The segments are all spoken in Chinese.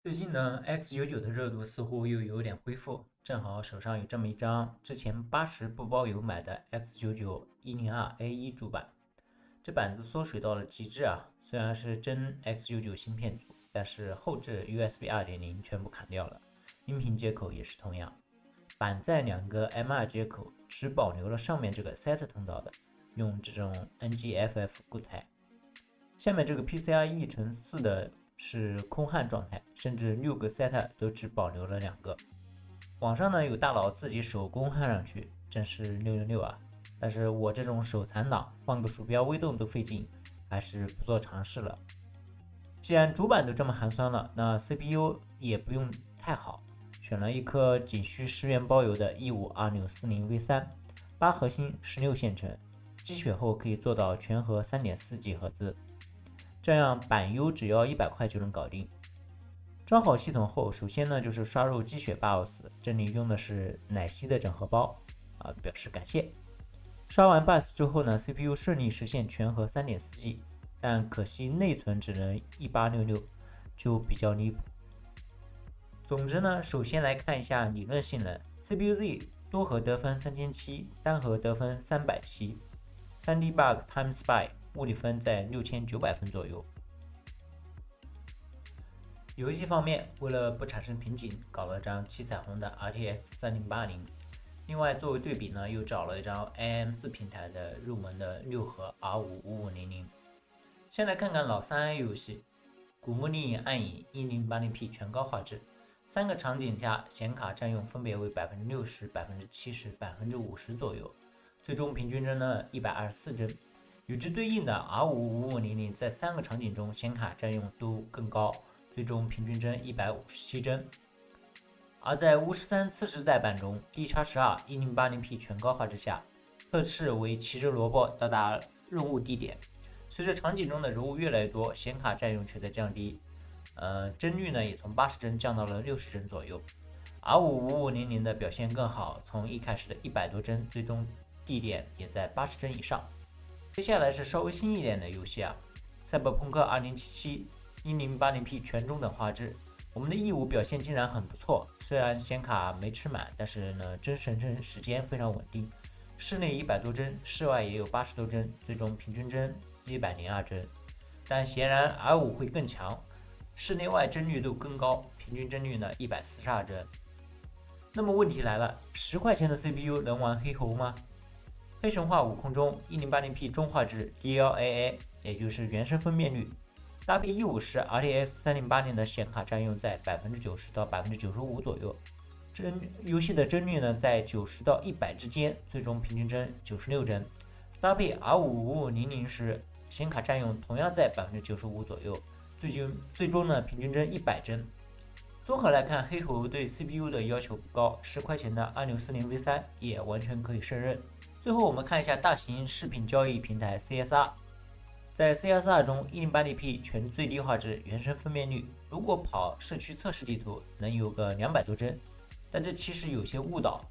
最近呢，X99的热度似乎又有点恢复，正好手上有这么一张之前80不包邮买的 X99-102A1 主板，这板子缩水到了极致啊！虽然是真 X99芯片组，但是后置 USB 2.0全部砍掉了，音频接口也是同样，板在两个 M2 接口只保留了上面这个 SATA 通道的，用这种 NGFF 固态。下面这个 PCIe 乘4的是空焊状态，甚至6个 SATA 都只保留了2个。网上呢有大佬自己手工焊上去，真是666啊！但是我这种手残党，换个鼠标微动都费劲，还是不做尝试了。既然主板都这么寒酸了，那 CPU 也不用太好，选了一颗仅需10元包邮的 E5-2940V3，8核心16线程，积雪后可以做到全核 3.4G 赫兹。这样板优只要100块就能搞定。装好系统后，首先呢就是刷入积雪 BIOS， 这里用的是奶昔的整合包表示感谢。刷完 BIOS 之后呢 ，CPU 顺利实现全核 3.4G， 但可惜内存只能1866，就比较离谱。总之呢，首先来看一下理论性能 ，CPU-Z 多核得分3700，单核得分370， 3debug Time Spy 物理分在6900分左右。游戏方面，为了不产生瓶颈，搞了张七彩虹的 RTX 3080。另外，作为对比呢，又找了一张 AM4 平台的入门的6核 R55500。先来看看老3A 游戏，古墓丽影：暗影 1080p 全高画质，3个场景下显卡占用分别为60%、70%、50%左右，最终平均帧呢124帧。与之对应的 R55500在3个场景中显卡占用都更高，最终平均帧157帧。而在巫师3次世代版中 ，D-12 1080p 全高画质下，侧翅为骑着萝卜到达任务地点。随着场景中的人物越来越多，显卡占用却在降低，帧率呢也从80帧降到了60帧左右。R55500的表现更好，从一开始的100多帧，最终地点也在80帧以上。接下来是稍微新一点的游戏赛博朋克2077 1080p 全中等画质。我们的E5表现竟然很不错，虽然显卡没吃满，但是呢，帧生成时间非常稳定，室内100多帧，室外也有80多帧，最终平均帧102帧。但显然 R5 会更强，室内外帧率都更高，平均帧率呢142帧。那么问题来了，10块钱的 CPU 能玩黑猴吗？黑神话悟空中 1080p 中画质 DLAA， 也就是原生分辨率，搭配150 RTX 3080的显卡占用在 90%到 95% 左右，游戏的帧率呢在90到100之间，最终平均帧96帧。搭配 R55500时，显卡占用同样在 95% 左右，最终呢平均帧100帧。综合来看，黑猴对 CPU 的要求不高，10块钱的 2940V3 也完全可以胜任。最后我们看一下大型视频交易平台 CSR。在 CSR 中 1080p 全最低画质原生分辨率，如果跑社区测试地图能有个200多帧，但这其实有些误导。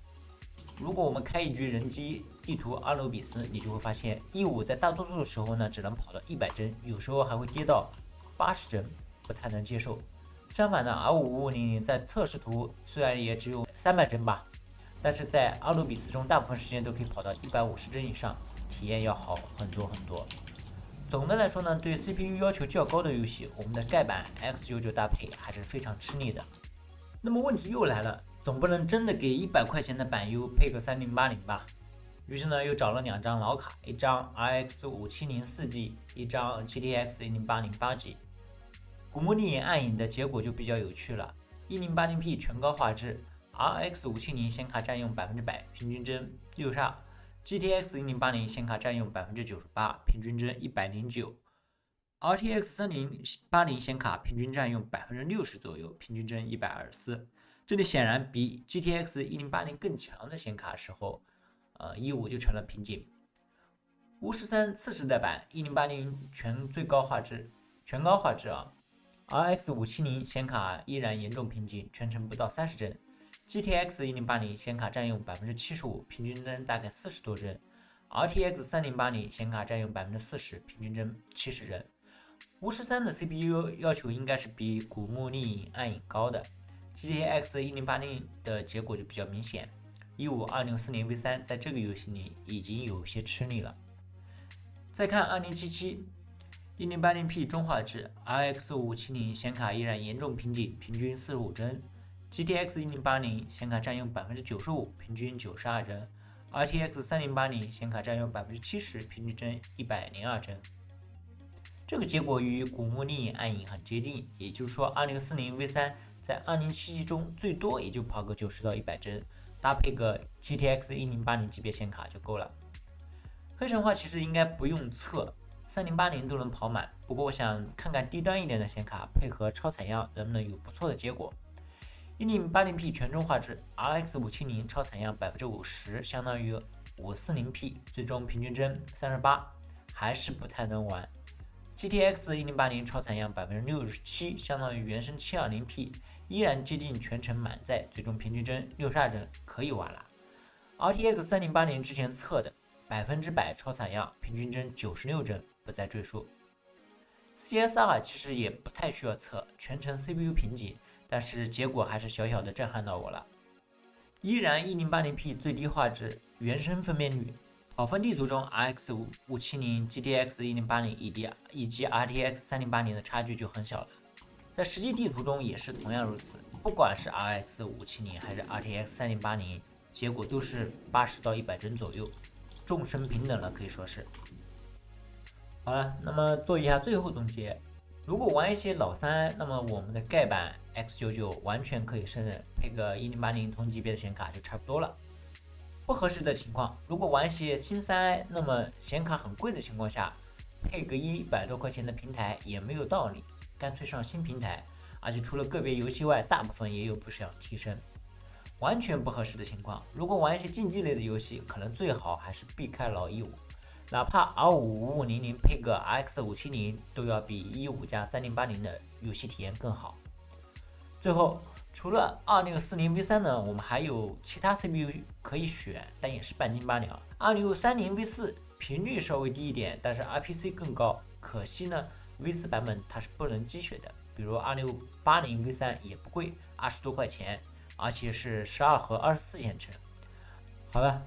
如果我们开一局人机地图阿努比斯，你就会发现 E5 在大多数时候呢只能跑到100帧，有时候还会跌到80帧，不太能接受。相反的 R55500在测试图虽然也只有300帧吧，但是在阿努比斯中大部分时间都可以跑到150帧以上，体验要好很多很多。总的来说呢，对 CPU 要求较高的游戏，我们的盖板 X99搭配还是非常吃力的。那么问题又来了，总不能真的给100块钱的板优配个3080吧？于是呢，又找了2张老卡，一张 RX 570 4G， 一张 GTX 1080 8G。古墓丽影：暗影的结果就比较有趣了，1080p 全高画质 ，RX 570显卡占用100%，平均帧62%；GTX 1080显卡占用98%，平均帧109；RTX 3080显卡平均占用60%左右，平均帧124。这里显然比 GTX 1080更强的显卡时候，E5就成了瓶颈。巫师3次世代版1080全高画质RX 570显卡依然严重瓶颈，全程不到30帧。GTX 1080显卡占用75%，平均帧大概40多帧；RTX 3080显卡占用40%，平均帧70帧。513的 CPU 要求应该是比古墓丽影、暗影高的。GTX 1080的结果就比较明显，15240 V3在这个游戏里已经有些吃力了。再看2077 1080P 中画质 ，RX 5570显卡依然严重瓶颈，平均45帧；GTX 1080显卡占用95%，平均92帧；RTX 3080显卡占用70%，平均帧102帧。这个结果与古墓丽影、暗影很接近，也就是说，2040 V3在2077中最多也就跑个90到100帧，搭配个 GTX 1080级别显卡就够了。黑神话其实应该不用测，3080都能跑满。不过我想看看低端一点的显卡配合超采样能不能有不错的结果。1080P 全中画质 ，RX 570超采样50%，相当于540P，最终平均帧38，还是不太能玩。GTX 1080超采样67%，相当于原生 720P， 依然接近全程满载，最终平均帧62帧，可以玩了。RTX 3080之前测的100%超采样，平均帧96帧，不再赘述。CSR 其实也不太需要测，全程 CPU 瓶颈，但是结果还是小小的震撼到我了。依然 1080P 最低画质，原生分辨率。跑分地图中 ，RX 570、GTX 1080以及 RTX 3080的差距就很小了。在实际地图中也是同样如此，不管是 RX 570还是 RTX 3080，结果都是80到100帧左右，众生平等了，可以说是。好了，那么做一下最后总结。如果玩一些老3，那么我们的盖板 X99完全可以胜任，配个1080同级别的显卡就差不多了。不合适的情况，如果玩一些新3，那么显卡很贵的情况下，配个100多块钱的平台也没有道理，干脆上新平台，而且除了个别游戏外，大部分也有不少提升。完全不合适的情况，如果玩一些竞技类的游戏，可能最好还是避开老15，哪怕 R55500配个 RX 570，都要比15加3080的游戏体验更好。最后，除了2640 V3 呢，我们还有其他 CPU 可以选，但也是半斤八两。2630 V4 频率稍微低一点，但是 RPC 更高。可惜呢 ，V4 版本它是不能积雪的。比如2680 V3 也不贵，20多块钱，而且是12和24线程。好了，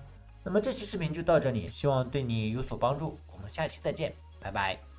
那么这期视频就到这里，希望对你有所帮助。我们下期再见，拜拜。